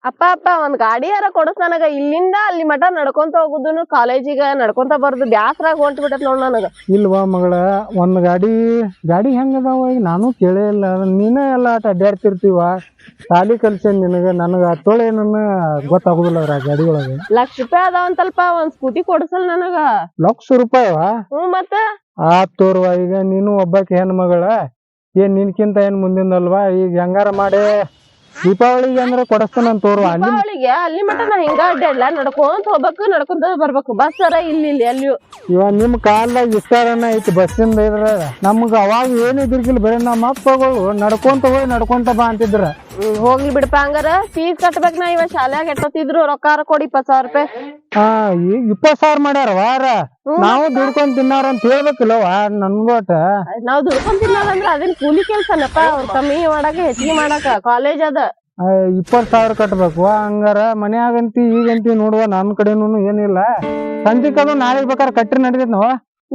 ಅಪ್ಪ ಅಪ್ಪ ಒಂದ್ ಗಾಡಿ ಯಾರ ಕೊಡಸ್ ನನಗ ಇಲ್ಲಿಂದ ಅಲ್ಲಿ ಮಠ ನಡ್ಕೊಂತ ಹೋಗುದನು ಕಾಲೇಜಿಗ ನಡ್ಕೊಂತ ಬರುದು ಬ್ಯಾಸ್ರಾಗ ಹೊಂಟ್ ಬಿಟ್ಟತ್ ನೋಡ್ ನನಗ. ಇಲ್ವಾ ಮಗಳ ಒಂದ್ ಗಾಡಿ ಹೆಂಗದಾವ ಈಗ ನಾನು ಕೇಳೇ ಇಲ್ಲ. ನೀನೇ ಎಲ್ಲ ಆಟ ಅಡ್ಡಾಡ್ತಿರ್ತೀವ ಸಾಲಿ ಕಲ್ಸೇನ್ ನಿನಗ ನನಗ ಹತ್ತೋಳೆ ನನ್ನ ಗೊತ್ತಾಗುದಿಲ್ಲ ಅವ್ರ ಗಾಡಿ ಒಳಗ. ₹1,00,000 ಅದಾವಂತಲ್ಪ ಒಂದ್ ಸ್ಕೂಟಿ ಕೊಡ್ಸಲ್ ನನಗ. ₹1,00,000? ಹ್ಮ್ ಮತ್ತ ತೋರ್ವಾ ಈಗ ನೀನು ಒಬ್ಬಾಕಿ ಹೆಣ್ ಮಗಳ ಏನ್ ನಿನ್ಕಿಂತ ಏನ್ ಮುಂದಿಂದಲ್ವಾ. ಈಗ ಹೆಂಗಾರ ಮಾಡಿ ದೀಪಾವಳಿಗೆ ಅಂದ್ರೆ ಕೊಡಸ್ತಾನಂತ ತೋರ್ವಾ. ದೀಪಾವಳಿಗೆ ಅಲ್ಲಿ ಮಠ ನಾ ಹಿಂಗ ಅಡ್ಡಾಡ್ಲ ನಡ್ಕೊಂತ ಹೋಗ್ಬೇಕು ನಡ್ಕೊಂತ ಬರ್ಬೇಕು. ಬಸ್ ಅರ ಇಲ್ಲಿ ಅಲ್ಲಿಯೂ. ಇವಾಗ ನಿಮ್ ಕಾಲ್ದಾಗ ವಿಸ್ತಾರನ ಐತಿ ಬಸ್ಸಿಂದ ಇದ್ರ ನಮ್ಗ ಅವಾಗ ಏನ್ ಇದ್ರಿಗಿಲ್ಲ ಬರೀ ನಮ್ಮ ಅಪ್ಪಗಳು ನಡ್ಕೊಂತ ಹೋಗಿ ನಡ್ಕೊಂತ ಬಾ ಅಂತಿದ್ರ. ಹೋಗ್ಲಿ ಬಿಡಪ್ಪ. ಹಂಗಾರ ಫೀಸ್ ಕಟ್ಬೇಕ್ ನಾ. ಇವ ಶಾಲ್ಯಾಗ ಎಟ್ಟೋತಿದ್ರು ರೊಕ್ಕ ಕೊಡಿ ₹20,000. ಈಗ 20,000 ಮಾಡ್ಯಾರ ವಾರ. ನಾವು ದುಡ್ಕೊಂಡ್ ತಿನ್ನಾರ ಅಂತ ಹೇಳ್ಬೇಕಿಲ್ಲವಾ ನನ್ಗೋಟ. ನಾವ್ ದುಡ್ಕೊಂಡ್ ತಿನ್ನೋದಂದ್ರ ಅದೇನ್ ಕೂಲಿ ಕೆಲ್ಸನಪ್ಪ. ಅವ್ರ ಕಮ್ಮಿ ಮಾಡಾಕ ಹೆಚ್ಚಿಗೆ ಮಾಡಾಕ ಕಾಲೇಜ್ ಅದ. 20,000 ಕಟ್ಬೇಕು. ಹಂಗಾರ ಮನ್ಯಾಗಂತಿ ಈಗಂತಿ ನೋಡುವ ನನ್ ಕಡೆನೂ ಏನಿಲ್ಲ. ಸಂಜಿಕದು ನಾಳೆಗ್ ಬೇಕಾರೆ ಕಟ್ರಿ ನಡಿದೈತ್ ನಾವ.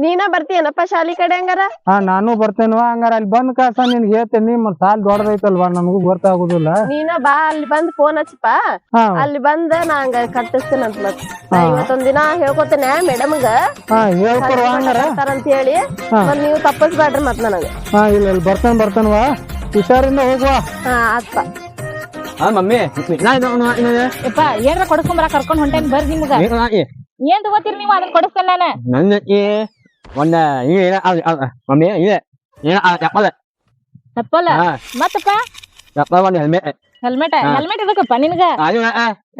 ನೀನ ಬರ್ತೀಯನಪ್ಪ ಶಾಲಿ ಕಡೆ ಹಂಗಾರ? ನಾನು ಬರ್ತೇನವ. ಹಂಗಾರ ಅಲ್ಲಿ ಬಂದ್ ಕಾಸ ನಿನ್ಗೆ ಹೇಳ್ತೇನಿ. ಮತ್ ಸಾಲ್ ದೊಡ್ಡದೈತಲ್ವಾ ನಮಗೂ ಗೊತ್ತಾಗುದಿಲ್ಲ. ನೀನ ಬಾ ಅಲ್ಲಿ ಬಂದ್ ಫೋನ್ ಹಚ್ಚಪ್ಪ. ಅಲ್ಲಿ ಬಂದ ನಾ ಹಂಗ ಕಟ್ಟಿಸ್ತೇನಂತ. ಮತ್ ಇವತ್ತೊಂದ್ ದಿನ ಹೇಳ್ಕೊತೇನೆ ಮೇಡಮ್ಗ ಹೇಳ್ಕೊಡ್ವಾ ಹಂಗಾರ ಅಂತ ಹೇಳಿ. ಮತ್ ನೀವು ತಪ್ಪಸ್ಬೇಡ್ರಿ ಮತ್ ನನಗ. ಇಲ್ಲ ಬರ್ತೇನವ ಹುಷಾರಿಂದ ಹೋಗುವ. ಆತ್ಪ. ಮಮ್ಮಿ ಯಪ್ಪ ಏನ್ರ ಕೊಡಸ್ಕೊಂಬರ ಕರ್ಕೊಂಡ್ ಹೊಂಟೇನ್ ಬರ್ರಿ. ನಿಮ್ಗ ಏನ್ ತಗೋತೀರಿ ನೀವು ಅದನ್ನ ಕೊಡಸ್ತೇನೆ ನಾನು. ನನ್ನ ಒಂದ ಮಮ್ಮಿ ಇದೆ ತಪ್ಪಲ್ಲ ಮತ್ತಪ್ಪ ಒಂದ್ ಹೆಲ್ಮೆಟ್ ಇದಕ್ಕಪ್ಪ ನಿನ್ಗ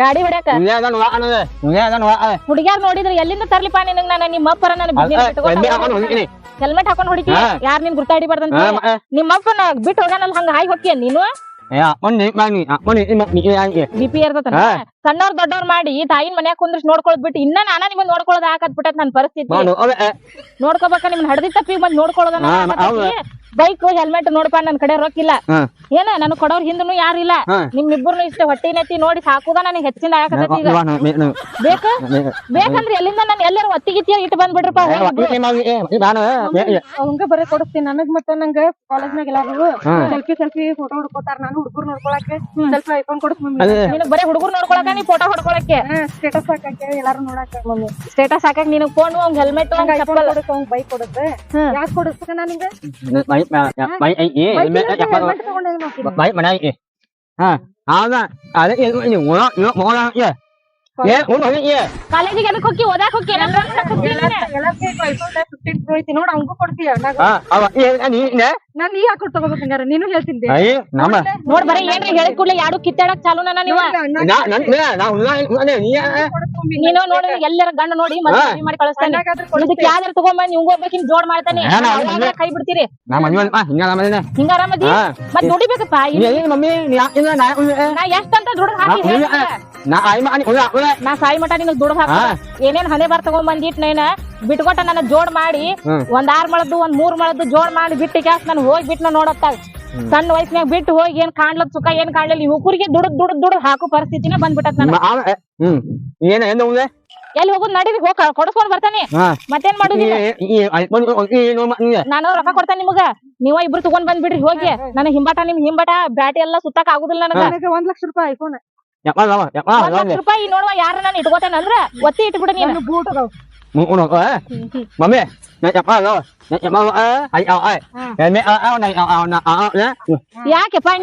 ಗಾಡಿ ಹೊಡ್ಯಾಕ. ಹುಡುಗ್ಯಾರ್ ನೋಡಿದ್ರೆ ಎಲ್ಲಿಂದ ತರ್ಲಿಪ್ಪ ನಿನಗ್ ನಾನು ನಿಮ್ಮ ಅಪ್ಪರ ಹೆಲ್ಮೆಟ್ ಹಾಕೊಂಡ್ ಹೊಡಿತೀಯ. ಯಾರ್ ನಿನ್ ಗುರ್ತಾ ಹಿಡಿಬಾರ್ದಂತ ನಿಮ್ಮ ಅಪ್ಪನ ಬಿಟ್ಟು ಹೋಗ್ಯಾನಲ್ಲ ಹಂಗ ಹಾಯ್ ಹೋಗ್ತೀಯ ನೀನು. ಬಿಪಿ ಇರ್ತದ. ಸಣ್ಣವ್ರ ದೊಡ್ಡವ್ರ ಮಾಡಿ ತಾಯಿನ ಮನ್ಯಾಗ ಕುಂದ್ರಿಸಿ ನೋಡ್ಕೊಳದ್ ಬಿಟ್ಟು ಇನ್ನ ನಾನ ನಿಮ್ಮನ್ನ ನೋಡ್ಕೊಳ್ಳೋದ್ ಹಾಕತ್ ಬಿಟ್ಟತ್ ನನ್ ಪರಿಸ್ಥಿತಿ. ನೋಡ್ಕೋಬೇಕ ನಿಮ್ಮನ್ನ ಹಡದಿ ತಪ್ಪಿಗೆ ಬಂದ್ ನೋಡ್ಕೊಳ್ಳೋದ. ಬೈಕ್ ಹೆಲ್ಮೆಟ್ ನೋಡಪ್ಪ ನನ್ ಕಡೆ ರೊಕ್ಕಿಲ್ಲ. ಏನ ನನ್ ಕೊಡೋರ್ ಹಿಂದನು ಯಾರಿಲ್ಲ. ನಿಮ್ಮಿಬ್ಬರ್ನು ಇಷ್ಟ ಹೊಟ್ಟಿ ನೆತ್ತಿ ನೋಡಿ ಸಾಕುದ ನನಗೆ ಹೆಚ್ಚಿನ ಆಗತೈತಿ. ಈಗ ಬೇಕಂದ್ರೆ ಎಲ್ಲಿಂದ ನಾನು ಎಲ್ಲಾರು ಒತ್ತಿಗಿತ್ತಿ ಇಟ್ಟು ಬಂದ್ಬಿಡ್ರಪ್ಪ. ಅವಂಗ ಬರೀ ಕೊಡಿಸ್ತೀನಿ. ನನಗ್ ಮತ್ತ ನಂಗ ಕಾಲೇಜ್ನಾಗ ಎಲ್ಲಾರು ಸೆಲ್ಫಿ ಫೋಟೋ ಹೊಡ್ಕೋತಾರ. ನಾನು ಹುಡುಗರು ನೋಡ್ಕೊಳಕ್ಕೆ ಸ್ವಲ್ಪ ಐಫೋನ್ ಕೊಡಿಸ್ ಮಮ್ಮಿ. ನಿನಗ್ ಬರೀ ಹುಡುಗರು ನೋಡ್ಕೊಳಕ ನೀ ಫೋಟೋ ಹೊಡ್ಕೊಳಕ್ಕೆ ಸ್ಟೇಟಸ್ ಹಾಕಕ್ಕೆ ಎಲ್ಲಾರು ನೋಡಾಕ ಮಮ್ಮಿ. ಸ್ಟೇಟಸ್ ಹಾಕಕ್ ನಿನಗ್ ಫೋನ್ ಅವ್ನ್ ಹೆಲ್ಮೆಟ್ ಅವ್ನ್ ಬೈಕ್ ಕೊಡುತ್ತೆ. ಯಾಕೆ ಕೊಡಿಸ್ಬೇಕ ನಾ ನಿಂಗ? ಕಾಲೇಜಿಗೆ ಅದಕ್ಕೆ ಹೋಗಿ ಓದಾಕ್ ಹೋಗಿ ನೋಡ್ ಅವಂಗೂ ಕೊಡ್ತೀಯ. ನಾನ್ ಈ ಹಾಕೊಟ್ ತಗೋಬೇಕು ಹಂಗಾರ. ನೀನು ಹೇಳ್ತೀನಿ ನೋಡ್ ಬರೀ ಏನ್ರ ಹೇಳಿದ್ ಕೂಡಲೇ ಯಾರು ಕಿತ್ತಾಡಕ್ ಚಾಲು ನನ್ನ ನೀವು. ನೀನು ನೋಡಿ ಎಲ್ಲರ ಗಂಡ ನೋಡಿ ಮದ್ವೆ ಮಾಡಿ ಕಳಿಸ್ತಾನೆ. ಇದಕ್ಕೆ ಯಾವ್ದಾರ ತಗೊಂಬಂದ್ ನಿಮ್ಗೆ ಹೋಗ್ಬೇಕಿನ್ ಜೋಡ್ ಮಾಡ್ತಾನೆ. ಕೈ ಬಿಡ್ತೀರಿ ಹಿಂಗ ಆರಾಮದಿ. ಮತ್ ದುಡಿಬೇಕಪ್ಪ. ನಾ ಎಷ್ಟಂತ ದುಡ್ಡು ಹಾಕಿ ನಾ ಸಾಯಿ ಮಠ ನಿನಗ್ ದುಡ್ಡು ಹಾಕ. ಏನೇನ್ ಹಣೆ ಬಾರ್ ತಗೊಂಡ್ ಬಂದಿಟ್ ನೇನ ಬಿಟ್ಕೊಟ್ಟ ನನ್ನ ಜೋಡ್ ಮಾಡಿ ಒಂದ್ 6 ಮೊಳದ್ದು ಒಂದ್ 3 ಮೊಳದ್ದು ಜೋಡ್ ಮಾಡಿ ಬಿಟ್ಟು ಕ್ಯಾಸ್ ನಾನು ಹೋಗಿ ಬಿಟ್ಟು ನೋಡತ್ತಾಗ ಸಣ್ಣ ವಯಸ್ಸಿನಾಗ ಬಿಟ್ಟು ಹೋಗಿ ಏನ್ ಕಾಣ್ಲಕ್ ಸುಖ ಏನ್ ಕಾಣ್ಲಿಲ್ಲ. ಯುವಕರಿಗೆ ದುಡ್ಡು ಹಾಕೋ ಪರಿಸ್ಥಿತಿನ ಬಂದ್ಬಿಟ್ಟತ್ ನನಗೆ. ಎಲ್ಲಿ ಹೋಗುದ್ ನಡೀರಿ ಹೋಗ್ ಕೊಡ್ಸ್ಕೊಂಡ್ ಬರ್ತಾನೆ. ಮತ್ತೇನ್ ಮಾಡುದು? ನಾನು ರೊಕ್ಕ ಕೊಡ್ತೇನೆ ನಿಮಗ. ನೀವ ಇಬ್ರು ತಗೊಂಡ್ ಬಂದ್ಬಿಡ್ರಿ ಹೋಗಿ. ನನಗ್ ಹಿಂಬಾಟ ನಿಮ್ ಹಿಂಬಾಟ ಬ್ಯಾಟಿ ಎಲ್ಲಾ ಸುತ್ತಾಕ ಆಗುದಿಲ್ಲ ನನಗ. ₹1,00,000 ಐಫೋನ್ ₹1,00,000 ನೋಡುವ ಯಾರ ನಾನು ಇಟ್ಕೋತೇನೆ ಅಂದ್ರ ಒತ್ತಿ ಇಟ್ಬಿಡ ನೀನು. ಬೂಟ್ ಅದಾವ mami ಯಾಕೆಪ್ಪ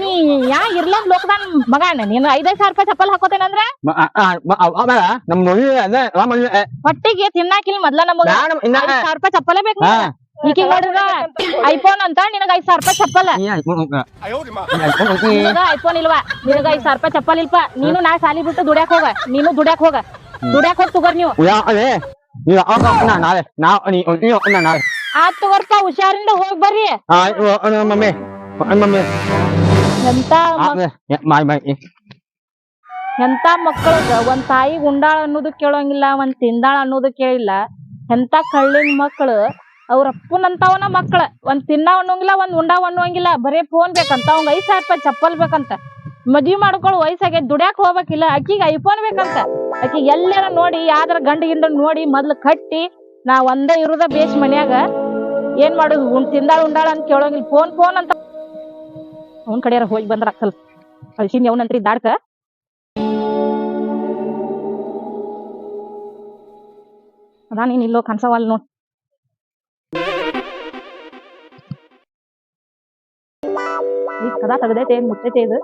ನೀ ಯಾ ಇರ್ಲಾರ್ದ ಲೋಕದಾನ್ ಮಗಣ್ಣ ನೀನು 5,000 ಚಪ್ಪಲ್ ಹಾಕೋತೇನಂದ್ರ ಹೊಟ್ಟಿಗೆ ತಿನ್ನಾಕಿಲ್ ಮೊದ್ಲ ನಮಗ ₹5,000 ಚಪ್ಪಲೇ ಬೇಕು. ಈಗ ನೋಡಿದ್ರ ಐಫೋನ್ ಅಂತ ನಿನಗ ₹5,000 ಚಪ್ಪಲ್. ನಿನಗ ಐಫೋನ್ ಇಲ್ವಾ? ನಿನಗ ₹5,000 ಚಪ್ಪಲ್ ಇಲ್ಪ. ನೀನು ನಾ ಸಾಲಿ ಬಿಟ್ಟು ದುಡ್ಯಾಕ್ ಹೋಗ. ನೀನು ದುಡ್ಯಾಕ್ ಹೋಗ ತಗೋರ್ ನೀವು. ಆತ್ ತಗೋರ್ಪ ಹುಷಾರಿಂದ ಹೋಗ್ ಬರ್ರಿ. ಎಂತ ಮಕ್ಕಳಗ ಒಂದ್ ತಾಯಿ ಉಂಡಾಳ ಅನ್ನೋದು ಕೇಳೋಂಗಿಲ್ಲ, ಒಂದ್ ತಿಂದಾಳ ಅನ್ನೋದು ಕೇಳಿಲ್ಲ. ಎಂತ ಕಳ್ಳಿನ ಮಕ್ಕಳು ಅವ್ರ ಅಪ್ಪನಂತವನ ಮಕ್ಳ ಒಂದ್ ತಿನ್ನ ಅನ್ನೋಂಗಿಲ್ಲ, ಒಂದ್ ಉಂಡಾವ್ ಅನ್ನೋಂಗಿಲ್ಲ. ಬರೇ ಫೋನ್ ಬೇಕಂತ, ಅವಂಗ ₹5,000 ಚಪ್ಪಲ್ ಬೇಕಂತ. ಮದ್ವಿ ಮಾಡ್ಕೊಳ್ಳೋ ವಯಸ್ಸಾಗೆ ದುಡ್ಯಾಕ್ ಹೋಗ್ಬೇಕಿಲ್ಲ. ಅಕ್ಕಿಗೆ ಐಫೋನ್ ಬೇಕಂತ. ಅಕ್ಕಿ ಎಲ್ಲಾರ ನೋಡಿ ಯಾವ್ದಾರ ಗಂಡ ಗಿಂಡ ನೋಡಿ ಮೊದ್ಲು ಕಟ್ಟಿ ನಾ ಒಂದೇ ಇರುದ ಬೇಸ್ ಮನ್ಯಾಗ ಏನ್ ಮಾಡುದು? ತಿಂದಾಳ ಉಂಡಾಳ ಅಂತ ಕೇಳೋಂಗಿಲ್ಲ. ಫೋನ್ ಅಂತ ಅವನ್ ಕಡೆಯಾರ ಹೋಗಿ ಬಂದ್ರ ಸ್ವಲ್ಪ ಕಳ್ಸಿನಿ ಅವನಂತ್ರಿ ದಾಡ್ಕ. ಅದಾ ನೀನ್ ಇಲ್ಲೋ ಕನ್ಸವಲ್ ನೋಡ್. ಈ ಕದಾ ತೆಗ್ದೈತೆ ಮುಚ್ಚೈತೆ ಇದು.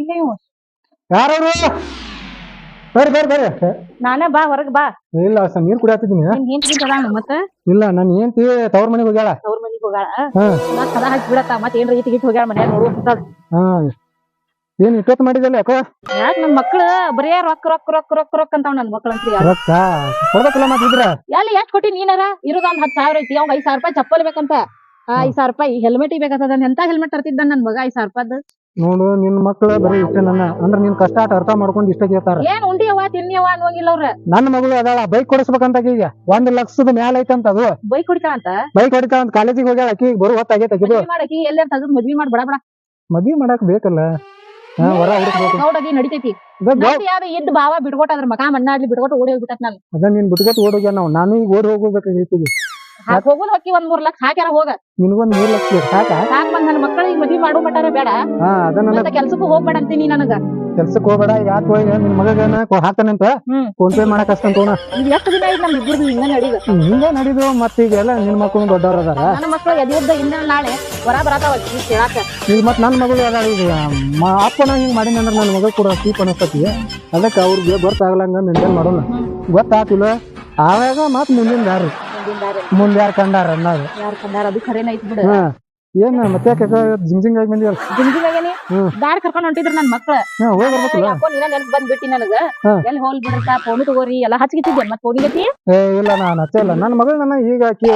ಇಲ್ಲೇ ಇವ. ಯಾರವ್ರು? ಬರ್ರಿ ಬರ್ರಿ ಬರ್ರಿ. ನಾನೇ ಬಾ ಹೊರಗ್ ಬಾ. ಇಲ್ಲ ನೀರ್ ಕುಡಿಯಾತಿದ್ದೀನಿ. ನಿನ್ ಹೆಂಡ್ತಿ ಅದಾಳ ಮತ್ತ ಇಲ್ಲ ನನ್ ಹೆಂಡ್ತಿ ತವ್ರ ಮನೆಗೆ ಹೋಗ್ಯಾಳ. ಅವ್ರ ಮನಿಗ್ ಹೋಗಾಳ. ಹಾ ಮತ್ ಕದಾ ಹಚ್ಚಿ ಬಿಡತ್ತ ಮತ್ ಏನ್ರ ಇಟ್ ಗಿಟ್ ಹೋಗ್ಯಾಳ ಮನ್ಯಾಗ ನೋಡು. ಹಾ ಏನ್ ಇಟ್ಟೊತ್ತು ಮಾಡಿದಲ್ಲ ಯಾಕೋ? ಯಾಕ ನನ್ ಮಕ್ಳು ಬರೇ ರೊಕ್ಕ ರೊಕ್ಕ ರೊಕ್ಕ ರೊಕ್ಕ ರೊಕ್ಕ ಅಂತಾವ್ ನನ್ ಮಕ್ಳು ಅಂತ. ರೊಕ್ಕ ಕೊಡ್ಬೇಕಲ್ಲ ಮತ್ತಿದ್ರ ಎಲ್ಲಿ ಎಷ್ಟ್ ಕೊಟ್ಟಿ ನೀನಾರ ಇರೋದ್ ಒಂದ್ 10,000 ಐತಿ. ಅವ್ 5,000 ರೂಪಾಯಿ ಚಪ್ಪಲ್ ಬೇಕಂತ. 5,000 ರೂಪಾಯಿ ಹೆಲ್ಮೆಟ್ ಬೇಕಂತದ. ಎಂತ ಹೆಲ್ಮೆಟ್ ತರ್ತಿದ್ದ ನನ್ ಮಗ 5,000 ರೂಪಾಯಿ. ನೋಡು ನಿನ್ ಮಕ್ಳು ಬರೀ ಇಷ್ಟ ನನ್ನ ಅಂದ್ರ ನಿನ್ ಕಷ್ಟ ಆಟ ಅರ್ಥ ಮಾಡ್ಕೊಂಡು ಇಷ್ಟ ಕೇಳ್ತಾರ. ಏನ್ ಉಂಡಿಯವ ತಿನ್ನಿಯವ ಅನ್ನೋಂಗಿಲ್ಲ ಅವ್ರ. ನನ್ನ ಮಗಳು ಅದಾಳ ಬೈಕ್ ಕೊಡಿಸ್ಬೇಕಂತ ಈಗ 1 ಲಕ್ಷದ ಮ್ಯಾಲ ಐತಂತ ಅದು. ಬೈಕ್ ಹೊಡಿತಾಳಂತ. ಬೈಕ್ ಹೊಡಿತಾಳ ಅಂತ ಕಾಲೇಜಿಗೆ ಹೋಗ್ಯಾಳ. ಆಕಿ ಬರು ಹೊತ್ತಾಗೈತೆ ಆಕಿದು. ಮದ್ವಿ ಮಾಡಕಿ ಎಲ್ಲೇ ತಗದ್ ಮದ್ವಿ ಮಾಡಿ ಬಡ ಬಡ ಮದ್ವಿ ಮಾಡಕ್ ಬೇಕಲ್ಲ. ಹಾ ಹೊರ ಹುಡುಕ್ಬೇಕು. ನೋಡಗಿ ನಡಿತೈತಿ. ಯಾವ್ದು ಇದ್ ಭಾವ ಬಿಡ್ಕೊಟ್ ಅದ್ರ ಮಕ ಮಣ್ಣಾಡ್ಲಿ ಬಿಡ್ಕೊಟ್ಟು ಓಡಿ ಹೋಗ್ಬಿಟ್ಟತ್ ನಾನು. ಅದ ನೀನ್ ಬಿಟ್ಕೊಟ್ಟು ಓಡೋಗ್ಯ ನಾನು ಈಗ ಓಡಿ ಹೋಗ್ಬೇಕಾಗೈತಿ. ಹೋಗುದ್ ಹೊಕ್ಕಿ 1-3 ಲಕ್ಷ ಹಾಕ್ಯಾರ ಹೋಗ. ನಿನ್ಗೊಂದ್ 3 ಲಕ್ಷ ಸಾಕ? ಸಾಕ್ ಬಂದ್ ನನ್ ಮಕ್ಕಳಿಗೆ ಮದ್ವಿ ಮಾಡೋ ಮಟ್ಟಾರ ಬೇಡ. ಹಾ ಅದನ್ನ ಕೆಲ್ಸಕ್ಕೂ ಹೋಗ್ಬೇಡ ಅಂತೀನಿ ನನಗ. ಕೆಲ್ಸಕ್ ಹೋಗ್ಬೇಡ. ಯಾಕೆ ಹೋಗಿ ನಿನ್ ಮಗನ ಹಾಕ್ತಾನಂತ ಫೋನ್ ಪೇ ಮಾಡಕ್ ಅಷ್ಟಂತ ಇದು ಎಷ್ಟು ದಿನ ಆಯ್ತು ನಮ್ ಇಬ್ಬರದು ಹಿಂಗ ನಡೀದು. ಹಿಂಗ ನಡೀದು. ಮತ್ತ ಈಗ ಎಲ್ಲ ನಿನ್ ಮಕ್ಕಳು ದೊಡ್ಡವ್ರ ಅದಾರ. ನನ್ನ ಮಕ್ಳು ಎದ್ದ ಇಂದ ನಾಳೆ ಹೊರ ಬರತಾವ ಕೇಳಾಕ. ಈಗ ಮತ್ ನನ್ ಮಗಳು ಅದಾಳ. ಈಗ ಅಪ್ಪನ ಹಿಂಗ್ ಮಾಡಿನ ಅಂದ್ರ ನನ್ ಮಗಳು ಕೂಡ ಚೀಪ್ ಅನಸ್ತತಿ. ಅದಕ್ಕೆ ಅವ್ರಿಗೆ ಗೊತ್ತಾಗ್ಲಂಗ ಮೇಂಟೈನ್ ಮಾಡೋಣ. ಗೊತ್ತಾತಿಲ್ಲ ಆವಾಗ ಮತ್ ಮುಂದಿನ ಯಾರು ಮುಂದೆ ಯಾರು ಕಂಡಾರ ಅನ್ನೋದು. ಯಾರು ಕಂಡಾರ ಅದು ಖರೇನ ಐತಿ ಬಿಡು. ಹಾ ಏನ್ ಮತ್ತೆ ಜಿಂಗ್ ಆಗಿ ಬಂದಿವಲ್ಲ. ಜಿಂಜಿಗಾಗೇನಿ ಬ್ಯಾಡ್ ಕರ್ಕೊಂಡ್ ಹೊಂಟಿದ್ರ ನನ್ ಮಕ್ಳು. ಹೋಗಿ ಬರ್ಬೇಕಲ್ಲ. ಯಾಕೋ ನೀನ ನೆನಪ್ ಬಂದ್ಬಿಟ್ಟಿ ನನಗ. ಎಲ್ಲಿ ಹೋಲ್ ಬಿಡ್ರತ ಫೋನ್ ತಗೋರಿ ಎಲ್ಲಾ ಹಚ್ಚಿಟ್ಟಿದ್ದೆ ಮತ್ ಫೋನಿಗತಿ. ಏ ಇಲ್ಲ ನಾನ್ ಹಚ್ಚಿಲ್ಲ. ನನ್ ಮಗಳು ನನ್ನ ಈಗ ಆಕಿ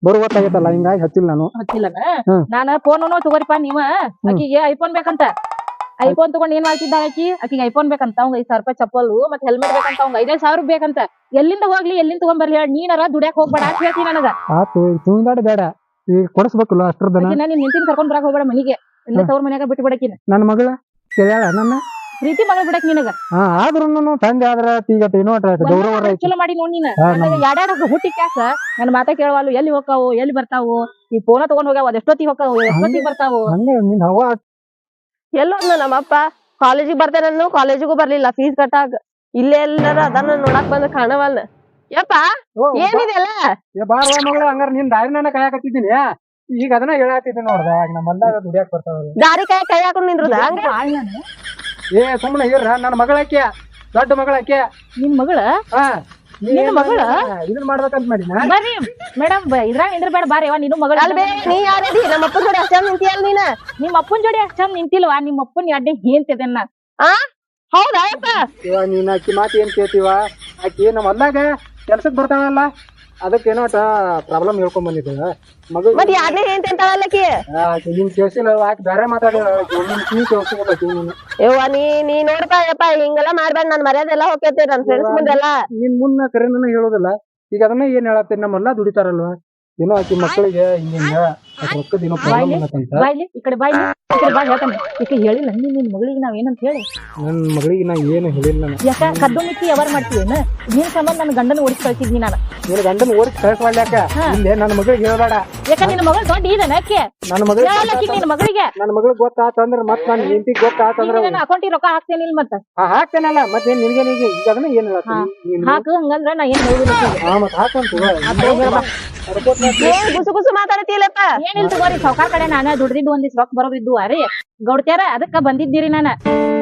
ಬರುವತ್ತಾಗೈತಲ್ಲ ಹಿಂಗಾಗಿ ಹಚ್ಚಿಲ್ಲ ನಾನು. ಹಚ್ಚಿಲ್ಲ ನಾನ ಫೋನು ತಗೋರಿಪ್ಪ ನೀವ. ಆಕಿಗೆ ಐಫೋನ್ ಬೇಕಂತ. ಐಫೋನ್ ತಗೊಂಡ್ ಏನ್ ಮಾಡ್ತಿದ್ದ ಆಕಿಗೆ ಐಫೋನ್ ಬೇಕಂತ. ಅವ್ಗ 5,000 ರೂಪಾಯಿ ಚಪ್ಪಲ್ ಮತ್ ಹೆಲ್ಮೆಟ್ ಬೇಕಂತ. ಅವ್ಗ 5,000 ಬೇಕಂತ. ಎಲ್ಲಿಂದ ಹೋಗ್ಲಿ ಎಲ್ಲಿಂದ ತಗೊಂಡ್ ಬರ್ಲಿ ಹೇಳ. ನೀನಾರ ದುಡ್ಯಾಕ್ ಹೋಗ್ಬೇಡ ಅಂತ ಹೇಳ್ತೀನಿ ನನಗ. ಆತು ತುಂಗಾಡ ಬೇಡ ಈಗ ಕೊಡಿಸ್ಬೇಕಲ್ಲ ಅಷ್ಟ್ರದನ. ನಿನ್ ಹೆಂಡತಿನ ಕರ್ಕೊಂಡ್ ಬರಾಕ್ ಹೋಗ್ಬೇಡ ಮನಿಗೆ. ಇಲ್ಲೇ ತವ್ರ ಮನ್ಯಾಗ ಬಿಟ್ಟು ಬಿಡಕಿನ. ನನ್ನ ಮಗಳ ಕೇಳ್ಯಾಳ ನನ್ನ ಪ್ರೀತಿ ಮಗಳ ಬಿಡಕ್ ನಿನಗ. ಹಾ ಆದ್ರೂ ತಂದೆ ಆದ್ರ ಈಗ ಏನೋ ಗೌರವ ಚಲೋ ಮಾಡಿ ನೋಡ್ ನೀನ್. ಯಾಡ್ಯಾಡ ಹುಟ್ಟಿ ಕ್ಯಾಸ ನನ್ ಮಾತಾ ಕೇಳವಾಲು. ಎಲ್ಲಿ ಹೋಗ್ತಾವು ಎಲ್ಲಿ ಬರ್ತಾವು. ಈ ಫೋನ ತಗೊಂಡ್ ಹೋಗ್ಯಾವ. ಅದೆಷ್ಟೊತ್ತಿಗೆ ಹೋಗ್ತಾವು ಎಷ್ಟೊತ್ತಿಗೆ ಬರ್ತಾವು. ಹಂಗೆ ನಿನ್ ಹವಾ ಎಲ್ಲೋದ್ನ ನಮ್ಮಪ್ಪ. ಕಾಲೇಜಿಗೆ ಬರ್ತೇನೆ ಕಾಲೇಜಿಗೂ ಬರ್ಲಿಲ್ಲ ಫೀಸ್ ಕಟ್ಟಾಕ. ಇಲ್ಲೇ ಎಲ್ಲಾರ ಅದನ್ನ ನೋಡಾಕ್ ಬಂದ ಕಾಣವಲ್ನ. ಯಪ್ಪ ಏನಿದೆಲ್ಲ ಬಾರ್ವಾ ಮಗಳು. ಹಂಗಾರ ನಿನ್ ದಾರಿನ ಕಾಯಕತ್ತಿದ್ದೀನಿ. ಈಗ ಅದನ್ನ ಹೇಳಾತಿದ್ದೆ ನೋಡ್ದ. ನಮ್ಮ ಹೊಲ್ದಾಗ ದುಡಿಯಾಕ ಬರ್ತಾವ. ದಾರಿ ಕೈ ಹಾಕೊಂಡ್ ನಿಂದ್ರದ ಏ ಸುಮ್ಮನೆ ಇರ್ರ. ನನ್ನ ಮಗಳಾಕೆ ದೊಡ್ಡ ಮಗಳಾಕೆ. ನಿನ್ ಮಗಳ ಹಾ ನಿನ್ನ ಮಗಳ ಇದನ್ ಮಾಡ್ಬೇಕಂತ ಮಾಡಿನ. ಬರ್ರಿ ಮೇಡಮ್ ಇದ್ರಾಗ ನಿಂದ್ರಬೇಡ ಬಾರಿ. ನಿನ್ನ ಮಗಳ ನೀ ಯಾರದಿ? ನಮ್ಮ ಅಪ್ಪನ ಜೋಡಿ ಅಷ್ಟ ನಿಂತಿಯಲ್ಲ ನೀನ. ನಿಮ್ಮ ಅಪ್ಪನ ಜೋಡಿ ಅಷ್ಟ ನಿಂತಿಲ್ವಾ? ನಿಮ್ಮ ಅಪ್ಪನ ಅಡ್ಡೆ ಹೇಳ್ತಿದ್ದೇನ. ಹೌದಾ ಯಪ್ಪ? ನೀನ್ ಆಕಿ ಮಾತು ಏನ್ ಕೇಳ್ತೀವ? ಆಕಿ ನಮ್ಮ ಹೊಲ್ದಾಗ ಕೆಲ್ಸಕ್ ಬರ್ತಾವಲ್ಲ ಅದಕ್ಕೇನೋ ಪ್ರಾಬ್ಲಮ್ ಹೇಳ್ಕೊಂಡ್ ಬಂದಿದ್ದ ಮಗಳು. ಮತ್ ಯಾರನೇ ಏನ್ ಅಂತಾಳಲ್ಲಕಿ? ನಿನ್ ಕೇಳಿಸಿಲ್ಲ. ಆಕಿ ಬೇರೆ ಮಾತಾಡಿಲ್ಲ. ಯವ್ವ ನೀ ನೋಡ್ಪಾ ಯಪ್ಪ ಹಿಂಗೆಲ್ಲಾ ಮಾಡ್ಬೇಡ. ನನ್ ಮರ್ಯಾದೆ ಎಲ್ಲಾ ಹೋಗ್ತೈತಿ ನನ್ ಫ್ರೆಂಡ್ಸ್ ಮುಂದೆಲ್ಲ. ನಿನ್ ಮುನ್ನ ಕರೆ ನನ್ನ ಹೇಳೋದಿಲ್ಲ. ಈಗ ಅದನ್ನ ಏನ್ ಹೇಳತ್ತೀನಿ. ನಮ್ಮಲ್ಲ ದುಡಿತಾರಲ್ವಾ ಏನೋ ಆಕಿ ಮಕ್ಕಳಿಗೆ ಹಿಂಗ ರೊಕ್ಕದ ಏನೋ ಪ್ರಾಬ್ಲಮ್ ಆಗತ್ತಂತ. ಬಾಯ್ಲಿ ಈ ಕಡೆ ಬಾಯ್ಲಿ ಈ ಕಡೆ ಬಾಯ್ ಹೇಳ್ತಾನೆ. ಈಗ ಹೇಳಿಲ್ಲ ನಿನ್ ಮಗಳಿಗೆ ನಾವ್ ಏನಂತ ಹೇಳಿ. ನನ್ ಮಗಳಿಗೆ ನಾ ಏನು ಹೇಳಿಲ್ಲ. ನಾನು ಯಾಕ ಕದ್ದು ಮಿಕ್ಕಿ ಯಾವಾರ ಮಾಡ್ತೀವೇನ? ನಿನ್ ಸಂಬಂಧ ನನ್ನ ಗಂಡನ ಓಡಿಸಿ ಕಳ್ಸಿದ್ನಿ ನಾನು. ನಿನ್ ಗಂಡನ ಓಡಿಸಿ ಕಳ್ಸವಾಳ್ಯಾಕ ಹಿಂದೆ ನನ್ನ ಮಗಳಿಗೆ ಹೇಳ್ಬೇಡ. ಯಾಕ ನಿನ್ನ ಮಗಳು ದೊಡ್ಡ ಇದನ್ನ ಯಾಕೆ ನನ್ನ ಮಗಳಿಗೆ ನಿನ್ನ ಮಗಳಿಗೆ ನನ್ನ ಮಗಳಿಗೆ ಗೊತ್ತಾತಂದ್ರ ಮತ್ ನನ್ನ ಹೆಂಡತಿಗೆ ಗೊತ್ತಾತಂದ್ರ ಅಕೌಂಟಿಗೆ ರೊಕ್ಕ ಹಾಕ್ತೇನೆ ಇಲ್ಲ ಮತ್ತ ಹಾಕ್ತೇನಲ್ಲ. ಮತ್ತೆ ನಿನ್ಗೆ ಈಗ ಅದನ್ನ ಏನ್ ಹೇಳ್ತೀನಿ ಹಾಕು. ಹಂಗಂದ್ರ ನಾ ಏನ್ ಹೇಳುದಿಲ್ಲ. ಮತ್ ಹಾಕಂತ ಗುಸು ಗುಸು ಮಾತಾಡತಿಲ್ಲಪ್ಪ. ಏನಿಲ್ ತಗೋರಿ ಸಾವ್ಕಾರ್ ಕಡೆ ನಾನ ದುಡ್ದಿದ್ದು ಒಂದಿಸ್ ರೊಕ್ಕ ಬರೋದಿದ್ದು ಅರಿ ಗೌಡ್ತ್ಯಾರ ಅದಕ್ಕ ಬಂದಿದ್ದೀರಿ ನಾನ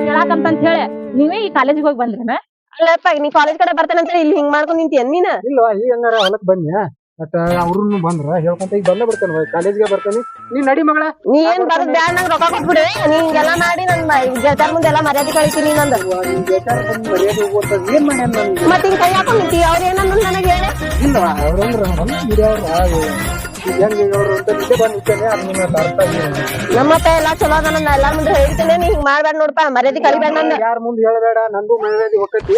ಕೇಳಾಕಂತ ಹೇಳಿ. ನೀವೇ ಈ ಕಾಲೇಜಿಗೆ ಹೋಗಿ ಬಂದ್ರೇನ? ಅಲ್ಲಪ್ಪ ನೀ ಕಾಲೇಜ್ ಕಡೆ ಬರ್ತಾನಂತ ಇಲ್ಲಿ ಹಿಂಗ್ ಮಾಡ್ಕೊಂಡ್ ನಿಂತಿ ನೀನ. ಇಲ್ವಾ ಈಗ ಹಂಗಾರ ಹೊಲಕ್ ಬನ್ನಿ. ಬಟ್ ಅವ್ರನ್ನು ಬಂದ್ರ ಹೇಳ್ಕೊಂತ ಈಗ ಬಂದ ಬಿಡ್ತೇನೆ. ಕಾಲೇಜ್ಗೆ ಬರ್ತಾನೆ. ನೀ ನಡಿ ಮಗಳ. ನೀ ಏನ್ ಬರೋದ್ ಬ್ಯಾಡ. ನಂಗ್ ರೊಕ್ಕ ಕೊಟ್ಬಿಡು. ನೀ ಹಿಂಗೆಲ್ಲಾ ಮಾಡಿ ನನ್ ಗೆಳತಾರ ಮುಂದೆ ಎಲ್ಲಾ ಮರ್ಯಾದೆ ಕಳಿತೀನಿ ನಂದು. ಮರ್ಯಾದೆ ಹೋಗುವಂತದ್ ಏನ್ ಮಾಡ್ಯಾನ ನನ್ಗೆ. ಮತ್ ಹಿಂಗ್ ಕೈ ಹಾಕೊಂಡ್ ನಿಂತಿ. ಅವ್ರ ಏನಂದ್ ನನಗೆ ಹೇಳಿ. ಇಲ್ವಾ ಅವ್ರಂದ್ರ ಹೆಂಗ ಅವ್ರು ಅಂತ ನಿಜೆ ಬಂದ್ ನಿಂತೇನೆ. ಅದ್ ನಿನ್ನ ಅರ್ಥ ಆಗಿಲ್ಲ. ನಮ್ಮಪ್ಪ ಎಲ್ಲಾ ಚಲೋ ಅದ. ನನ್ನ ಎಲ್ಲಾ ಮುಂದೆ ಹೇಳ್ತೇನೆ. ನೀ ಹಿಂಗ್ ಮಾಡ್ಬೇಡ ನೋಡ್ಪಾ. ಮರ್ಯಾದೆ ಕಳಿಬೇಡ ನನ್ನ. ಯಾರ ಮುಂದೆ ಹೇಳಬೇಡ. ನಂದು ಮರ್ಯಾದೆ ಹೋಗತಿ.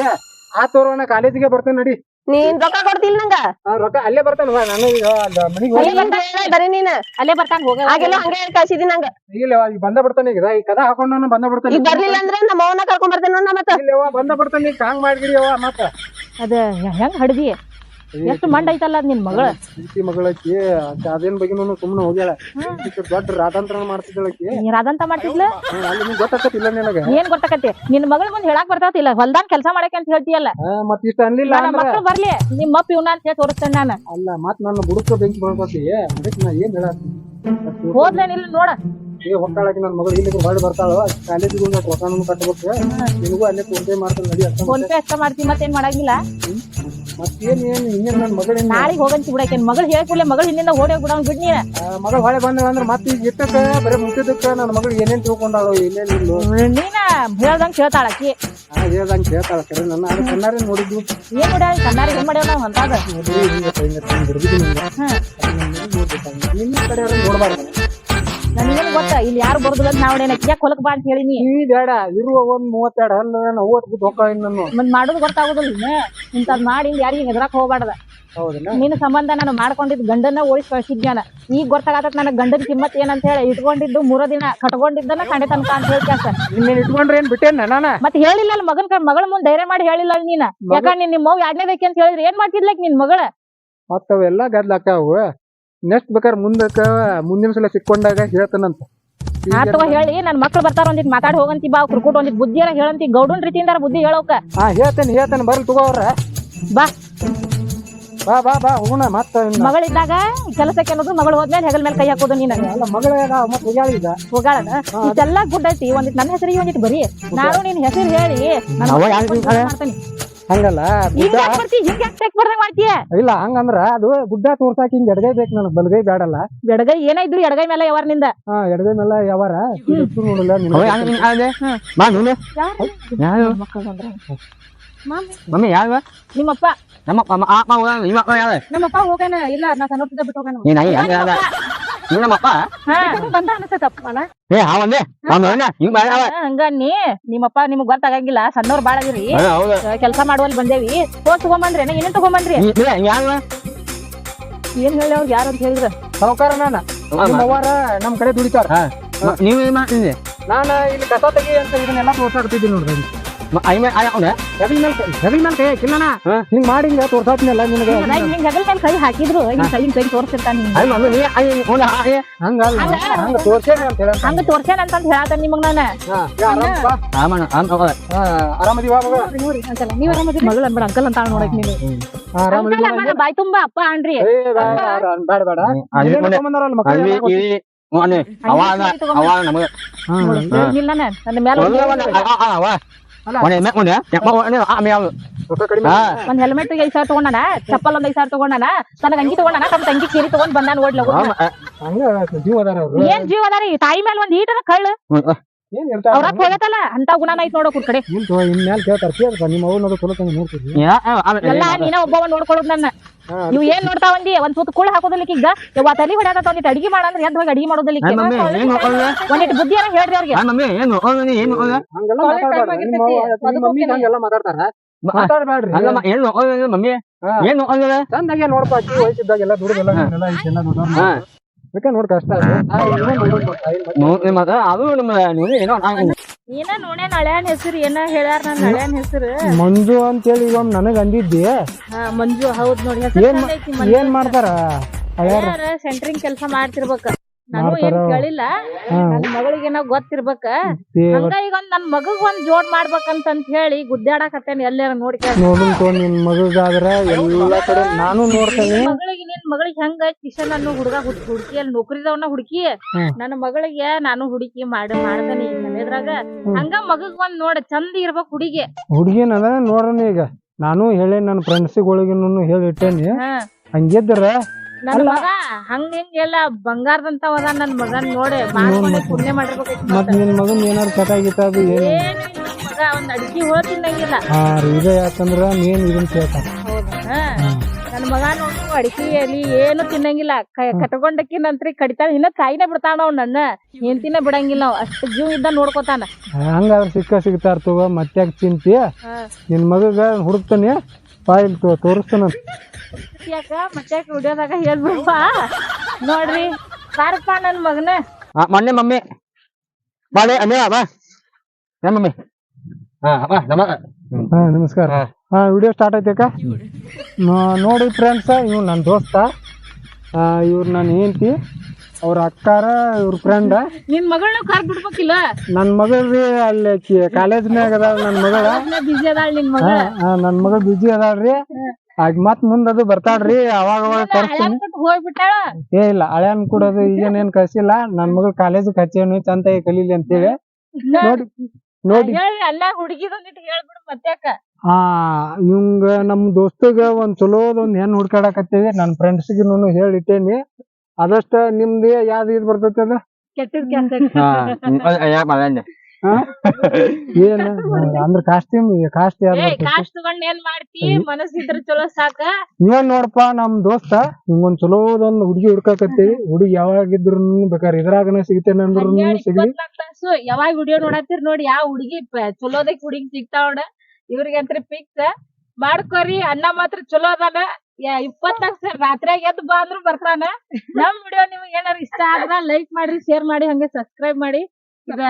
ಆ ತೋರವನ ಕಾಲೇಜಿಗೆ ಬರ್ತೇನೆ ನಡಿ. ನೀನ್ ರೊಕ್ಕ ಕೊಡ್ತಿಲ್ ನಂಗ. ರೊಕ್ಕ ಅಲ್ಲೇ ಬರ್ತಾನ. ನಾನು ಈಗ ಮನಿಗ್ ಹೋಗಿ ಬರೀ ನೀನ್ ಅಲ್ಲೇ ಬರ್ತಾನ ಹೋಗ. ಹಾಗೆಲ್ಲ ಹಂಗೆ ಕಳ್ಸಿದಿ ನಂಗ. ಇಲ್ಲವ ಈಗ ಬಂದ ಬಿಡ್ತಾನೆ. ಈಗ ಈ ಕದ ಹಾಕೊಂಡ್ ನಾನು ಬಂದ ಬಿಡ್ತಾನೆ. ಈಗ ಬರ್ಲಿಲ್ಲ ಅಂದ್ರೆ ನಮ್ಮ ಅವನ ಕರ್ಕೊಂಡ್ ಬರ್ತೇನೆ ನೋಡ್. ಮತ್ತ ಇಲ್ಲವ ಬಂದ ಬಿಡ್ತಾನೆ. ಕಾಂಗ್ ಮಾಡ್ಗಿಡಿ ಅವ ಮತ್ತ ಅದ ಹೆಂಗ್ ಹಡ್ದಿ ಎಷ್ಟು ಮಂಡ ಐತಲ್ಲ ಅದ್ ನಿನ್ ಮಗಳ ಪ್ರೀತಿ ಮಗಳಕಿ ಅದೇನ್ ಬಗ್ಗೆನೂ ಸುಮ್ನೆ ಹೋಗ್ಯಾಳ ಈಕಿ ದೊಡ್ಡ ರಾಧಾಂತರ ಮಾಡ್ತಿದ್ದಳಕಿ ಅದಂತ ಮಾಡ್ತಿದ್ಲ ಅಲ್ಲಿ ನಿಂಗೆ ಗೊತ್ತಾಕತ್ತಿಲ್ಲ ನಿನಗ ಏನ್ ಗೊತ್ತಾಕತಿ ನಿನ್ ಮಗಳ ಮುಂದ್ ಹೇಳಾಕ್ ಬರ್ತಾತಿಲ್ಲ ಹೊಲ್ದಾನ್ ಕೆಲ್ಸ ಮಾಡಕ್ಕೆ ಅಂತ ಹೇಳ್ತೀಯಲ್ಲ ಮತ್ ಇಷ್ಟ ಅನ್ಲಿಲ್ಲ ನನ್ನ ಮಕ್ಳು ಬರ್ಲಿ ನಿಮ್ ಅಪ್ಪ ಇವ್ನ ಅಂತ ಹೇಳಿ ತೋರಿಸ್ತೇನೆ ನಾನು ಅಲ್ಲ ಮತ್ ನನ್ನ ಬುಡಕ ಬೆಂಕಿ ಬರ್ತತಿ ಅದಕ್ಕೆ ನಾ ಏನ್ ಹೇಳತ್ತೀನಿ ಹೋದ್ಲೇನಿಲ್ಲ ನೋಡ ಹೊಕ್ಕಾಳಕಿ ನನ್ನ ಮಗಳು ಇಲ್ಲಿ ಹೊಳ್ಳಿ ಬರ್ತಾಳ ಕಾಲೇಜಿಗೆ ಹೋಗಿ ರೊಕ್ಕನೂ ಕಟ್ಟಬೇಕು ನಿನಗೂ ಅಲ್ಲೇ ಫೋನ್ ಪೇ ಮಾಡ್ತಾನೆ ನಡಿ ಅಷ್ಟ ಫೋನ್ ಪೇ ಅಷ್ಟ ಮಾಡ್ತಿ ಮತ್ತೇನ್ ಮಾಡಂಗಿಲ್ಲ ಮತ್ತೇನ್ ಹಿಂಗೇನ್ ನನ್ನ ಮಗಳ ನಾಳಿಗೆ ಹೋಗಂತಿ ಬಿಡಕ್ಕೆ ಮಗಳು ಹೇಳ್ಕೊಡ್ಲೆ ಮಗಳು ಹಿಂದಿಂದ ಓಡಿ ಬಿಡ ಬಿಡ್ ನೀನ ಮಗಳು ಹೊಳೆ ಬಂದಳ ಅಂದ್ರೆ ಮತ್ತೆ ಈಗ ಇಟ್ಟಕ್ಕ ಬರೀ ಮುಟ್ಟಿದಕ್ಕ ನನ್ನ ಮಗಳು ಏನೇನ್ ತಿಳ್ಕೊಂಡಾಳು ಏನೇನಿಲ್ಲ ನೀನ ಹೇಳ್ದಂಗ್ ಕೇಳ್ತಾಳಕಿ ಹೇಳ್ದಂಗ ಕೇಳ್ತಾಳ ಸರಿ ನನ್ನ ಅದು ಕಣ್ಣಾರೆ ನೋಡಿದ್ವಿ ಏನ್ ಮಾಡ್ಯಾಳ ಕಣ್ಣಾರಿ ಏನ್ ಮಾಡ್ಯಾವ ನಾವ್ ಅಂತಾಗ ನಿನ್ನ ಕಡೆ ನೋಡ್ಬಾರ್ದು ನನಗೇನ್ ಗೊತ್ತ ಇಲ್ಲಿ ಯಾರು ಬರುದಿಲ್ಲ ಅಂತ ನಾವ್ ಯಾಕೆ ಹೊಲಕ್ ಬಾ ಅಂತ ಹೇಳಿನಿ ಈ ಬೇಡ ಇರುವ ಒಂದ್ 32 ಹಲ್ಲ ಓದ್ಬಿಟ್ಟು ಹೊಕ್ಕ ನಾನು ಮತ್ ಮಾಡೋದು ಗೊತ್ತಾಗುದಿಲ್ಲ ಇಂತದ್ ಮಾಡಿ ಯಾರಿಗೆ ಹೆದರಾಕ್ ಹೋಗ್ಬಾರ್ದ ಹೌದಲ್ಲ ನಿನ್ನ ಸಂಬಂಧ ನಾನು ಮಾಡ್ಕೊಂಡಿದ್ ಗಂಡನ್ನ ಓಡಿಸಿ ಕಳ್ಸಿದ್ಯಾನ ಈಗ ಗೊತ್ತಾಗತ್ತ ನನಗ್ ಗಂಡನ ಕಿಮ್ಮತ್ ಏನಂತ ಹೇಳಿ ಇಟ್ಕೊಂಡಿದ್ದು 3 ದಿನ ಕಟ್ಕೊಂಡಿದ್ದನ್ನ ಕಂಡೆ ತನಕ ಅಂತ ಹೇಳ್ಕ್ಯಾಸ ಇನ್ನೇನ್ ಇಟ್ಕೊಂಡ್ರೆ ಏನ್ ಬಿಟ್ಟೇನ ನಾನ ಮತ್ತೆ ಹೇಳಿಲ್ಲ ಮಗಳ ಮುಂದ್ ಧೈರ್ಯ ಮಾಡಿ ಹೇಳಿಲ್ಲ ನೀನ ಯಾಕಂದ್ರೆ ನಿಮ್ ಮವ್ 2ನೇ ಬೇಕಿ ಅಂತ ಹೇಳಿದ್ರೆ ಏನ್ ಮಾಡ್ತಿದ್ಲಕ್ ನಿನ್ ಮಗಳ ಮತ್ತವೆಲ್ಲ ಗದ್ಲಾಕಾವು ನೆಕ್ಸ್ಟ್ ಬೇಕಾದ್ರೆ ಮುಂದಿನ ಸಲ ಸಿಕ್ಕೊಂಡಾಗ ಹೇಳ್ತಾನಂತ ಆತವ ಹೇಳಿ ನನ್ ಮಕ್ಳು ಬರ್ತಾರ ಒಂದಿಟ್ ಮಾತಾಡಿ ಹೋಗಂತಿ ಬಾ ಕುರ್ಕುಟ್ ಒಂದಿಟ್ ಬುದ್ಧಿಯರ ಹೇಳಂತಿ ಗೌಡನ್ ರೀತಿಯಿಂದ ಬುದ್ಧಿ ಹೇಳೋಕ ಹೇಳ್ತೇನೆ ಬರ್ಲಿ ತಗೋವ್ರ ಬಾ ಬಾ ಬಾ ಬಾ ಹೋಗೋಣ ಮತ್ತ ಮಗಳಿದ್ದಾಗ ಕೆಲಸಕ್ಕೆ ಅನ್ನೋದು ಮಗಳು ಹೋದ್ಮೇಲೆ ಹೆಗಲ್ ಮೇಲೆ ಕೈ ಹಾಕೋದು ನೀನ ಅಲ್ಲ ಮಗಳ ಮತ್ ಹೋಗ್ಯಾಳ ಈಗ ಹೋಗಾಳದ ಇದೆಲ್ಲ ಗುಡ್ ಐತಿ ಒಂದಿಟ್ ನನ್ನ ಹೆಸರಿಗೆ ಒಂದಿಟ್ ಬರೀ ನಾನು ನಿನ್ ಹೆಸರು ಹೇಳಿ ಮಾಡ್ತೀನಿ ಹಂಗಲ್ಲ ಮಾಡ್ತೀಯ ಇಲ್ಲ ಹಂಗಂದ್ರ ಅದು ಗುಡ್ಡ ತೋರ್ಸಾಕ ಹಿಂಗ್ ಎಡಗೈ ಬೇಕು ನನಗ್ ಬಲಗೈ ಬೇಡಲ್ಲ ಎಡಗೈ ಏನಾಯ್ತು ಎಡಗೈ ಮೇಲೆ ಯಾವಾರನಿಂದ ಎಡಗೈ ಮೇಲೆ ಯಾವಾರ ನೋಡಲ್ಲ ಮಮ್ಮಿ ಯಾವ ನಿಮ್ಮಪ್ಪ ನಮ್ಮಪ್ಪ ನಮ್ಮಪ್ಪ ಹೋಗಾನ ಇಲ್ಲ ನಾ ಸಣ್ಣ ಬಿಟ್ಟು ಹೋಗಾನ ನಮ್ಮಪ್ಪ ಬಂದ ಅನ್ಸತ್ತಪ್ಪನ ಹಂಗ ನಿಮ್ಮಪ್ಪ ನಿಮಗ್ ಗೊತ್ತಾಗಂಗಿಲ್ಲ ಸಣ್ಣವ್ರ ಬಾಳ ಆಗಿರಿ ಕೆಲ್ಸ ಮಾಡುವಲ್ಲಿ ಬಂದೇವಿ ಫೋನ್ ತಗೊಂಬಂದ್ರಿ ಏನೇನ್ ತಗೊಂಬಂದ್ರಿ ಏನ್ ಹೇಳಿ ಅವ್ರಿಗೆ ಯಾರು ಅಂತ ಹೇಳಿದ್ರ ಸಾವುಕಾರ ಅವ್ವಾರ ನಮ್ ಕಡೆ ದುಡಿತಾರ ನೀವು ಏನ್ ಮಾಡ್ತಿದ್ದೆ ನಾನ ಇಲ್ಲಿ ಕಸ ತೆಗಿ ಅಂತ ಇದನ್ನೆಲ್ಲ ತೋರ್ಸಾಕತ್ತಿದ್ದೀನಿ ನೋಡ್ರಿ ಹೆಗಲ್ ಮೇಲೆ ಕೈ ಹಾಕಿಲ್ಲಣ ಹಿಂಗ್ ಮಾಡಿ ಹಿಂಗ ತೋರ್ಸಾತ್ನಲ್ಲ ನಿನಗೆ ಹೆಗಲ್ ಮೇಲೆ ಕೈ ಹಾಕಿದ್ರು ಕೈ ತೋರ್ಸಿರ್ತಾನ ಹಂಗ ತೋರ್ಸೇನೆ ಅಂತ ಹೇಳ ಹಂಗ ತೋರ್ಸೇನ ಅಂತ ಹೇಳ್ತಾನೆ ನಿಮಗ್ ನಾನು ಆರಾಮದಿ ನೀವ್ ಆರಾಮದಿ ಮಗಳ ಅನ್ಬೇಡ ಅಂಕಲ್ ಅಂತ ನೋಡಕ್ ನೀವು ಬಾಯ್ ತುಂಬಾ ಅಪ್ಪ ಅನ್ರಿ ಬೇಡ ಬೇಡ ನನ್ನ ಒಂದ್ ಹೆಲ್ಮೆಟ್ 5,000 ತಗೊಂಡಾನ ಚಪ್ಪಲ್ ಒಂದ್ 5,000 ತಗೊಂಡಾನ ತನಗ ಅಂಗಿ ತಗೊಂಡಾನ ತಮ್ಮ ತಂಗಿ ಸೀರೆ ತಗೊಂಡ್ ಬಂದಾನ ಓಡ್ಲ ಏನ್ ಜೀವ ಅದಾರಿ ತಾಯಿ ಮೇಲೆ ಒಂದ್ ಈಟನ ಕಳ್ಳು ಅವ್ರ ಹೋಗತ್ತಲ್ಲ ಅಂತ ಗುಣ ಐತ್ ನೋಡೋ ಕಡೆ ಇನ್ಮೇಲೆ ಕೇಳ್ತಾರ ನಿಮ್ಮ ಅವ್ನದು ಚಲೋ ತಂಗ ನೋಡ್ತೀವಿ ಎಲ್ಲ ನೀನ ಒಬ್ಬವ ನೋಡ್ಕೊಳ್ಳೋದ್ ನನ್ನ ನೀವ್ ಏನ್ ನೋಡ್ತಾ ಒಂದಿ ಒಂದ್ ಸುತ್ತ ಕುಳ್ಳ ಹಾಕೋದಿಲ್ಲ ಈಗ ಯಾವ ತಲಿ ಹೊಡ್ಯಾತ ಒಂದಿಟ್ಟು ಅಡಿಗೆ ಮಾಡಂದ್ರೆ ಎದ್ ಹೋಗಿ ಅಡಿಗೆ ಮಾಡೋದಿಲ್ಲ ಒಂದಿಟ್ಟು ಬುದ್ಧಿಯನ್ನ ಹೇಳ್ರಿ ಅವ್ರಿಗೆ ಹಂಗೆಲ್ಲ ಮಾತಾಡ್ತಾರ ಮಾತಾಡ್ಬೇಡ್ರಿ ಚಂದಾಗೆ ನೋಡ್ಪ ವಯಸ್ಸಿದ್ದಾಗೆಲ್ಲ ದುಡಿದೆಲ್ಲ ನೋಡ್ ಕಷ್ಟ ಏನ ನೋಡ್ಯಾನ ಹಳ್ಯಾನ್ ಹೆಸರು ಏನ ಹೇಳ್ಯಾರ ನನ್ ಹಳ್ಯಾನ್ ಹೆಸರು ಮಂಜು ಅಂತೇಳಿ ಈಗ ನನಗ್ ಅಂದಿದ್ದಿ ಮಂಜು ಹೌದ್ ನೋಡಿ ಏನ್ ಮಾಡ್ತಾರ ಸೆಂಟ್ರಿಂಗ್ ಕೆಲಸ ಮಾಡ್ತಿರ್ಬೇಕ ನಾನು ಏನ್ ಕೇಳಿಲ್ಲ ನನ್ ಮಗಳಿಗೆ ಏನೋ ಗೊತ್ತಿರ್ಬೇಕ ಹಂಗ ಈಗ ನನ್ ಮಗಗ್ ಒಂದ್ ಜೋಡ್ ಮಾಡ್ಬೇಕಂತ ಹೇಳಿ ಗುದ್ದಾಡಕತ್ತೇನೆ ಎಲ್ಲಾರ ನೋಡ್ಕೊ ನಿನ್ ಮಗಗಾದ್ರ ಎಲ್ಲಾ ಕಡೆ ನಾನು ನೋಡ್ತೇನೆ ಮಗಳಿಗೆ ಹೆಂಗ ಕಿಶನ್ ಅನ್ನೋ ಹುಡುಗ ಹುಡುಕಿ ಅಲ್ಲಿ ನೌಕರಿದವನ್ನ ಹುಡುಕಿ ನನ್ನ ಮಗಳಿಗೆ ನಾನು ಹುಡುಕಿ ಮಾಡ್ದೇನಿ ಮನೆದ್ರಾಗ ಹಂಗ ಮಗಗ್ ಒಂದ್ ನೋಡ ಚಂದ ಇರ್ಬೇಕ್ ಹುಡುಗಿನ ನೋಡ್ರಿ ಈಗ ನಾನು ಹೇಳಿ ನನ್ನ ಫ್ರೆಂಡ್ಸಿಗಳಿಗೂ ಹೇಳಿಟ್ಟೇನಿ ಹಂಗಿದ್ರ ನನ್ ಮಗ ಹಂಗ ಹಿಂಗೆಲ್ಲ ಬಂಗಾರದಂತವದ ನನ್ ಮಗನ್ ನೋಡಿ ಮಾಡ್ಕೊಂಡೆ ಪುಣ್ಯ ಮಾಡಿರ್ಬೇಕು ಮತ್ ನಿನ್ ಮಗನ್ ಏನಾರು ಕಟಾಗಿತ್ತ ಅದು ಮಗ ಒಂದ್ ಅಡಿಗೆ ಹೋಳ ತಿನ್ನಂಗಿಲ್ಲ ಇದು ಯಾಕಂದ್ರ ನೀನ್ ಇದನ್ ಕೇಳ್ತಾರ ನನ್ ಮಗ ನೋಡು ಅಡಿಕೆಯಲ್ಲಿ ಏನು ತಿನ್ನಂಗಿಲ್ಲ ಕಟ್ಕೊಂಡಕ್ಕಿ ನಂತ್ರಿ ಕಡಿತಾನ ಇನ್ನ ತಾಯಿನ ಬಿಡ್ತಾನ ಅವ್ ನನ್ನ ಹೆಂಡತಿನ ಬಿಡಂಗಿಲ್ಲ ನಾವ್ ಅಷ್ಟ್ ಜೀವ ಇದ್ದ ನೋಡ್ಕೋತಾನ ಹಂಗಾದ್ರ ಸಿಗ್ತಾರ ತಗೋ ಮತ್ತ್ಯಾಕ ಚಿಂತಿ ನಿನ್ ಮಗಗ ಹುಡುಕ್ತಾನೆ ಫೈಲ್ ತೋರಿಸ್ತಾನ ಯಾಕ ಮತ್ತೆ ವಿಡಿಯೋದಾಗ ಹೇಳ್ಬಿಡಪ್ಪ ನೋಡ್ರಿ ಬಾರಪ್ಪ ನನ್ ಮಗನ ಮೊನ್ನೆ ಮಮ್ಮಿ ಬಾಳೆ ಅಮ್ಮ ಬಾ ಮಮ್ಮಿ ನಮಸ್ಕಾರ ವಿಡಿಯೋ ಸ್ಟಾರ್ಟ್ ಐತಕ್ಕ ನೋಡಿ ಫ್ರೆಂಡ್ಸ್, ಇವ್ ನನ್ನ ದೋಸ್ತ, ಇವ್ರು ನನ್ನ ಹೆಂಡತಿ, ಅವ್ರ ಅಕ್ಕಾರ, ಇವ್ರ ಫ್ರೆಂಡ್. ನಿನ್ ಮಗಳನ್ನ ಕರ್ ಬಿಡ್ಬೇಕಿಲ್ಲ. ನನ್ನ ಮಗಳ್ರಿ ಅಲ್ಲಿ ಕಾಲೇಜ್ನಾಗ ಅದಾಳ ನನ್ನ ಮಗಳ. ಬಿಜಿ ಅದಾಳ ನಿನ್ ಮಗ. ನನ್ನ ಮಗಳು ಬಿಜಿ ಅದಾಳ್ರಿ. ಆಗ ಮತ್ ಮುಂದ್ ಅದು ಬರ್ತಾಳ್ರಿ, ಅವಾಗ ಕರ್ಸ್ತೀನಿ. ಹೋಗ್ಬಿಟ್ಟಾಳ. ಇಲ್ಲ ಹಳ್ಯಾನ್ ಕೂಡ ಅದು ಈಗೇನೇನ್ ಕಳ್ಸಿಲ್ಲ. ನನ್ ಮಗಳು ಕಾಲೇಜ್ ಹಚ್ಚೇನು ಚಂದಾಗಿ ಕಲೀಲಿ ಅಂತೇಳಿ. ನೋಡಿ ಹೇಳಿ ಅಲ್ಲ ಹುಡುಗಿದೊಂದಿಟ್ಟು ಹೇಳ್ಬಿಡು ಮತ್ತ್ಯಾಕ. ಇವಂಗ ನಮ್ ದೋಸ್ತಗ ಒಂದ್ ಚಲೋದೊಂದ್ ಹೆಣ್ ಹುಡ್ಕಾಡಕತ್ತೇವಿ. ನನ್ ಫ್ರೆಂಡ್ಸ್ಗಿನ್ನು ಹೇಳಿಟ್ಟೇನಿ. ಅದಷ್ಟ ನಿಮ್ದು ಯಾವ್ದು ಇದ್ ಬರ್ತೈತಿ ಅದ ಕೆಟ್ಟದ್ ಕೆಲ್ಸ. ಏನ್ ಅಂದ್ರ ಕಾಸ್ಟ್ಯೂಮ್ ಕಾಸ್ಟ್ ಕಾಸ್ಟ್ ತಗೊಂಡ್ ಏನ್ ಮಾಡ್ತಿ, ಮನಸ್ಸಿದ್ರ ಚಲೋ ಸಾಕ. ಏನ್ ನೋಡಪ್ಪ ನಮ್ ದೋಸ್ತ ಹಿಂಗೊಂದ್ ಚಲೋದೊಂದ್ ಹುಡುಗಿ ಹುಡ್ಕಾಕತ್ತೀವಿ. ಹುಡುಗಿ ಯಾವಾಗಿದ್ರು ಬೇಕಾದ್ರೆ ಇದ್ರಾಗನ ಸಿಗ್ತೇನೆ ಅಂದ್ರು ಸಿಗ್ಲಿ. ತಾಸು ಯಾವಾಗ ವಿಡಿಯೋ ನೋಡತ್ತಿರ್ ನೋಡಿ, ಯಾವ ಹುಡುಗಿ ಚಲೋದಕ್ ಹುಡುಗಿ ಸಿಗ್ತಾವಣ. ಇವ್ರಿಗಂತ್ರ ಫಿಕ್ಸ್ ಮಾಡ್ಕೋರಿ. ಅನ್ನ ಮಾತ್ರ ಚಲೋ ಅದಾನ. 24 ರಾತ್ರಿಯಾಗ ಎದ್ದು ಬಾ ಅಂದ್ರು ಬರ್ತಾನ. ನಮ್ ವಿಡಿಯೋ ನಿಮ್ಗೆ ಏನಾರ ಇಷ್ಟ ಆದ್ರ ಲೈಕ್ ಮಾಡ್ರಿ, ಶೇರ್ ಮಾಡಿ, ಹಂಗೆ ಸಬ್ಸ್ಕ್ರೈಬ್ ಮಾಡಿ. ಈಗ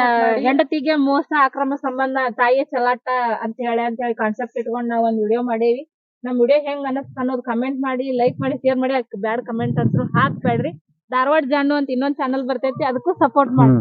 ಹೆಂಡತಿಗೆ ಮೋಸ, ಅಕ್ರಮ ಸಂಬಂಧ, ತಾಯಿಯ ಚಲಾಟ ಅಂತ ಹೇಳಿ ಕಾನ್ಸೆಪ್ಟ್ ಇಟ್ಕೊಂಡ್ ನಾವ್ ಒಂದ್ ವಿಡಿಯೋ ಮಾಡೇವಿ. ನಮ್ ವಿಡಿಯೋ ಹೆಂಗ್ ಅನ್ನಿಸ್ತ ಅನ್ನೋದು ಕಮೆಂಟ್ ಮಾಡಿ, ಲೈಕ್ ಮಾಡಿ, ಶೇರ್ ಮಾಡಿ. ಬ್ಯಾಡ್ ಕಮೆಂಟ್ ಅಂತೂ ಹಾಕ್ಬೇಡ್ರಿ. ಧಾರವಾಡ ಜಾನು ಅಂತ ಇನ್ನೊಂದ್ ಚಾನಲ್ ಬರ್ತೈತಿ, ಅದಕ್ಕೂ ಸಪೋರ್ಟ್ ಮಾಡಿ.